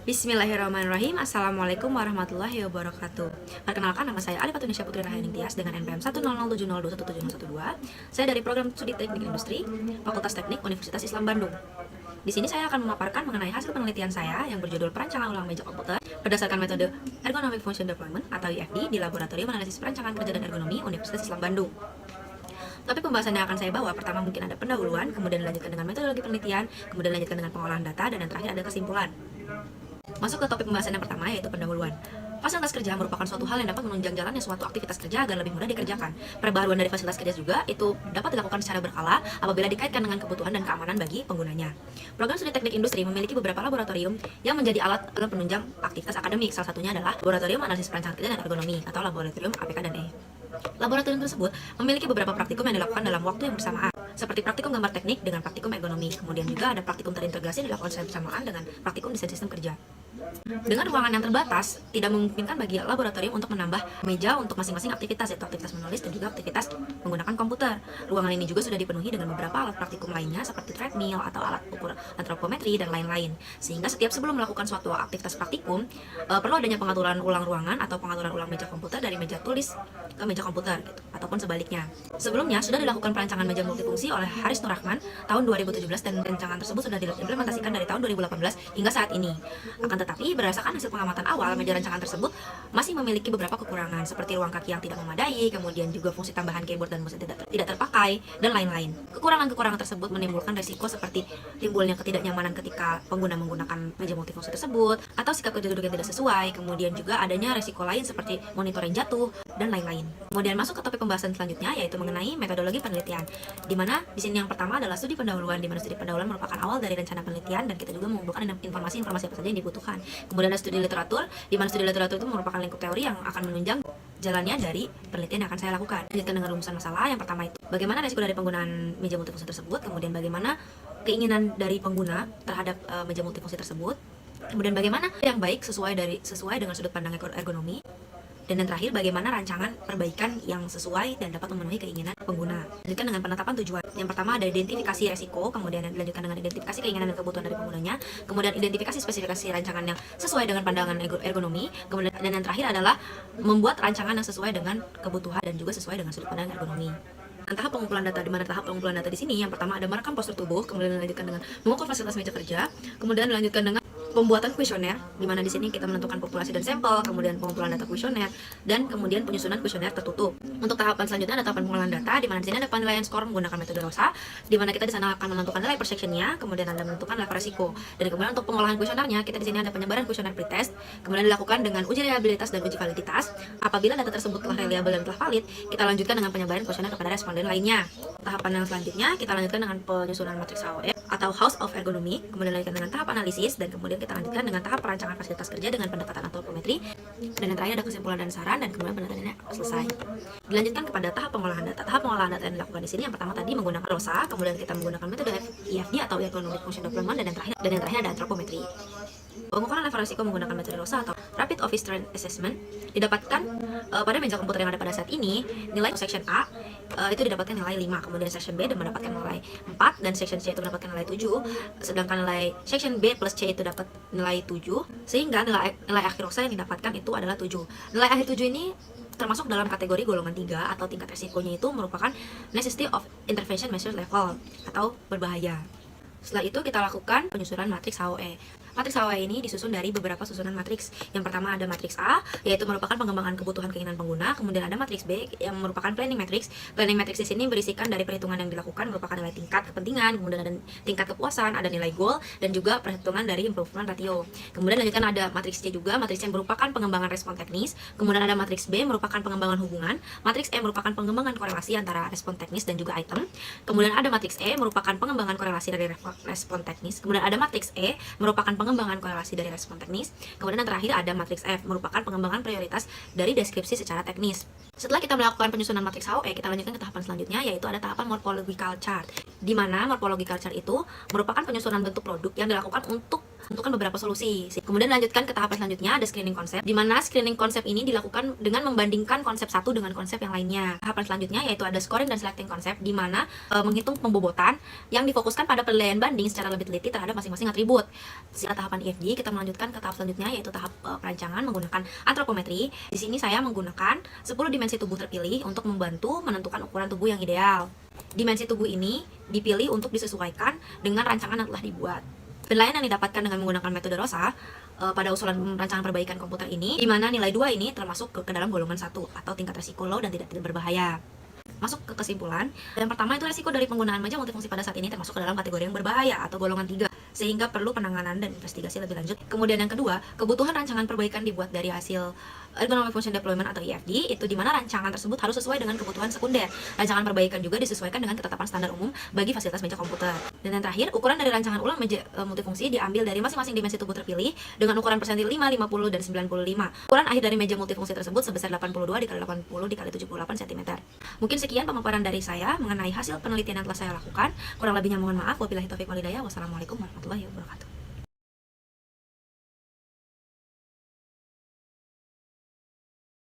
Bismillahirrahmanirrahim. Assalamualaikum warahmatullahi wabarakatuh. Perkenalkan, nama saya Alif Atunisha Putri Rahayu Ningtyas dengan NPM 10070217012. Saya dari program studi Teknik Industri, Fakultas Teknik Universitas Islam Bandung. Di sini saya akan memaparkan mengenai hasil penelitian saya yang berjudul Perancangan Ulang Meja Komputer berdasarkan metode Ergonomic Function Deployment atau EFD di Laboratorium Analisis Perancangan Kerja dan Ergonomi Universitas Islam Bandung. Tapi pembahasan yang akan saya bawa, pertama mungkin ada pendahuluan, kemudian dilanjutkan dengan metodologi penelitian, kemudian dilanjutkan dengan pengolahan data, dan yang terakhir ada kesimpulan. Masuk ke topik pembahasan yang pertama, yaitu pendahuluan. Fasilitas kerja merupakan suatu hal yang dapat menunjang jalannya suatu aktivitas kerja agar lebih mudah dikerjakan. Perbaharuan dari fasilitas kerja juga itu dapat dilakukan secara berkala apabila dikaitkan dengan kebutuhan dan keamanan bagi penggunanya. Program studi teknik industri memiliki beberapa laboratorium yang menjadi alat penunjang aktivitas akademik. Salah satunya adalah Laboratorium Analisis Perancangan Kerja dan Ergonomi atau Laboratorium APK dan E. Laboratorium tersebut memiliki beberapa praktikum yang dilakukan dalam waktu yang bersamaan, seperti praktikum gambar teknik dengan praktikum ergonomi. Kemudian juga ada praktikum terintegrasi yang dilakukan secara bersamaan dengan praktikum desain sistem kerja. Dengan ruangan yang terbatas, tidak memungkinkan bagi laboratorium untuk menambah meja untuk masing-masing aktivitas, yaitu aktivitas menulis dan juga aktivitas menggunakan komputer. Ruangan ini juga sudah dipenuhi dengan beberapa alat praktikum lainnya seperti treadmill atau alat ukur antropometri dan lain-lain. Sehingga setiap sebelum melakukan suatu aktivitas praktikum, perlu adanya pengaturan ulang ruangan atau pengaturan ulang meja komputer dari meja tulis ke meja komputer, gitu, ataupun sebaliknya. Sebelumnya sudah dilakukan perancangan meja multifungsi oleh Haris Nur Rahman tahun 2017 dan rancangan tersebut sudah diimplementasikan dari tahun 2018 hingga saat ini. Akan tetapi berdasarkan hasil pengamatan awal, meja rancangan tersebut masih memiliki beberapa kekurangan seperti ruang kaki yang tidak memadai, kemudian juga fungsi tambahan keyboard dan mouse tidak terpakai, dan lain-lain. Kekurangan-kekurangan tersebut menimbulkan resiko seperti timbulnya ketidaknyamanan ketika pengguna menggunakan meja multifungsi tersebut, atau sikap kerja duduk yang tidak sesuai, kemudian juga adanya resiko lain seperti monitor yang jatuh, dan lain-lain. Kemudian masuk ke topik pembahasan selanjutnya, yaitu mengenai metodologi penelitian. Di mana di sini yang pertama adalah studi pendahuluan, di mana studi pendahuluan merupakan awal dari rencana penelitian dan kita juga mengumpulkan informasi-informasi apa saja yang dibutuhkan. Kemudian ada studi literatur, di mana studi literatur itu merupakan lingkup teori yang akan menunjang jalannya dari penelitian yang akan saya lakukan. Lanjutkan dengan rumusan masalah. Yang pertama itu bagaimana resiko dari penggunaan meja multifungsi tersebut, kemudian bagaimana keinginan dari pengguna terhadap meja multifungsi tersebut, kemudian bagaimana yang baik sesuai dengan sudut pandang ergonomi, dan yang terakhir bagaimana rancangan perbaikan yang sesuai dan dapat memenuhi keinginan pengguna. Lanjutkan dengan penetapan tujuan. Yang pertama ada identifikasi resiko, kemudian dilanjutkan dengan identifikasi keinginan dan kebutuhan dari penggunanya, kemudian identifikasi spesifikasi rancangan yang sesuai dengan pandangan ergonomi, kemudian dan yang terakhir adalah membuat rancangan yang sesuai dengan kebutuhan dan juga sesuai dengan sudut pandang ergonomi. Tahap pengumpulan data, di mana tahap pengumpulan data di sini yang pertama ada merekam postur tubuh, kemudian dilanjutkan dengan mengukur fasilitas meja kerja, kemudian dilanjutkan dengan pembuatan kuesioner, di mana di sini kita menentukan populasi dan sampel, kemudian pengumpulan data kuesioner, dan kemudian penyusunan kuesioner tertutup. Untuk tahapan selanjutnya ada tahapan pengolahan data, di mana di sini ada penilaian skor menggunakan metode ROSA, di mana kita di sana akan menentukan nilai per sectionnya, kemudian ada menentukan level resiko, dan kemudian untuk pengolahan kuesionernya kita di sini ada penyebaran kuesioner pretest, kemudian dilakukan dengan uji reliabilitas dan uji validitas. Apabila data tersebut telah reliable dan telah valid, kita lanjutkan dengan penyebaran kuesioner kepada responden lainnya. Tahapan yang selanjutnya kita lanjutkan dengan penyusunan matriks HOE atau House of Ergonomy, kemudian lanjutkan dengan tahap analisis, dan kemudian kita lanjutkan dengan tahap perancangan fasilitas kerja dengan pendekatan antropometri, dan yang terakhir ada kesimpulan dan saran, dan kemudian penelitiannya selesai. Dilanjutkan kepada tahap pengolahan data. Tahap pengolahan data yang dilakukan di sini yang pertama tadi menggunakan ROSA, kemudian kita menggunakan metode EFD atau Ergonomic Function Deployment, dan yang terakhir ada antropometri. Pengukuran level risiko menggunakan metode ROSA atau Rapid Office Strength Assessment didapatkan pada meja komputer yang ada pada saat ini. Nilai section A itu didapatkan nilai 5, kemudian section B mendapatkan nilai 4, dan section C itu mendapatkan nilai 7, sedangkan nilai section B plus C itu dapat nilai 7, sehingga nilai akhir ROSA yang didapatkan itu adalah 7. Nilai akhir 7 ini termasuk dalam kategori golongan 3 atau tingkat resikonya itu merupakan necessity of intervention measures level atau berbahaya. Setelah itu kita lakukan penyusunan matriks HOE. Matriks HOE ini disusun dari beberapa susunan matriks. Yang pertama ada matriks A, yaitu merupakan pengembangan kebutuhan keinginan pengguna. Kemudian ada matriks B yang merupakan planning matrix. Planning matrix di sini berisikan dari perhitungan yang dilakukan merupakan nilai tingkat kepentingan, kemudian ada tingkat kepuasan, ada nilai goal, dan juga perhitungan dari improvement ratio. Kemudian lanjutkan ada matriks C juga, matriks C merupakan pengembangan respon teknis. Kemudian ada matriks B merupakan pengembangan hubungan. Matriks E merupakan pengembangan korelasi antara respon teknis dan juga item. Kemudian ada matriks E merupakan pengembangan korelasi dari respon teknis. Kemudian ada matriks E merupakan pengembangan korelasi dari respon teknis. Kemudian yang terakhir ada matriks F merupakan pengembangan prioritas dari deskripsi secara teknis. Setelah kita melakukan penyusunan matriks HOE, kita lanjutkan ke tahapan selanjutnya, yaitu ada tahapan morphological chart, di mana morphological chart itu merupakan penyusunan bentuk produk yang dilakukan untuk menentukan beberapa solusi. Kemudian lanjutkan ke tahapan selanjutnya, ada screening konsep, di mana screening konsep ini dilakukan dengan membandingkan konsep satu dengan konsep yang lainnya. Tahapan selanjutnya yaitu ada scoring dan selecting konsep, di mana menghitung pembobotan yang difokuskan pada penilaian banding secara lebih teliti terhadap masing-masing atribut. Setelah tahapan IFD, kita melanjutkan ke tahap selanjutnya yaitu tahap perancangan menggunakan antropometri. Di sini saya menggunakan 10 dimensi tubuh terpilih untuk membantu menentukan ukuran tubuh yang ideal. Dimensi tubuh ini dipilih untuk disesuaikan dengan rancangan yang telah dibuat. Penilaian yang didapatkan dengan menggunakan metode ROSA pada usulan rancangan perbaikan komputer ini, di mana nilai 2 ini termasuk ke dalam golongan 1 atau tingkat resiko low dan tidak berbahaya. Masuk ke kesimpulan, yang pertama itu resiko dari penggunaan meja multifungsi pada saat ini termasuk ke dalam kategori yang berbahaya atau golongan 3, sehingga perlu penanganan dan investigasi lebih lanjut. Kemudian yang kedua, kebutuhan rancangan perbaikan dibuat dari hasil Ergonomic Function Deployment atau EFD, itu dimana rancangan tersebut harus sesuai dengan kebutuhan sekunder. Rancangan perbaikan juga disesuaikan dengan ketetapan standar umum bagi fasilitas meja komputer. Dan yang terakhir, ukuran dari rancangan ulang meja multifungsi diambil dari masing-masing dimensi tubuh terpilih dengan ukuran persentil 5, 50, dan 95. Ukuran akhir dari meja multifungsi tersebut sebesar 82 dikali 80 dikali 78 cm. Mungkin sekian pemaparan dari saya mengenai hasil penelitian yang telah saya lakukan. Kurang lebihnya mohon maaf. Wabillahi taufiq wal hidayah. Wassalamualaikum warahmatullahi wabarakatuh.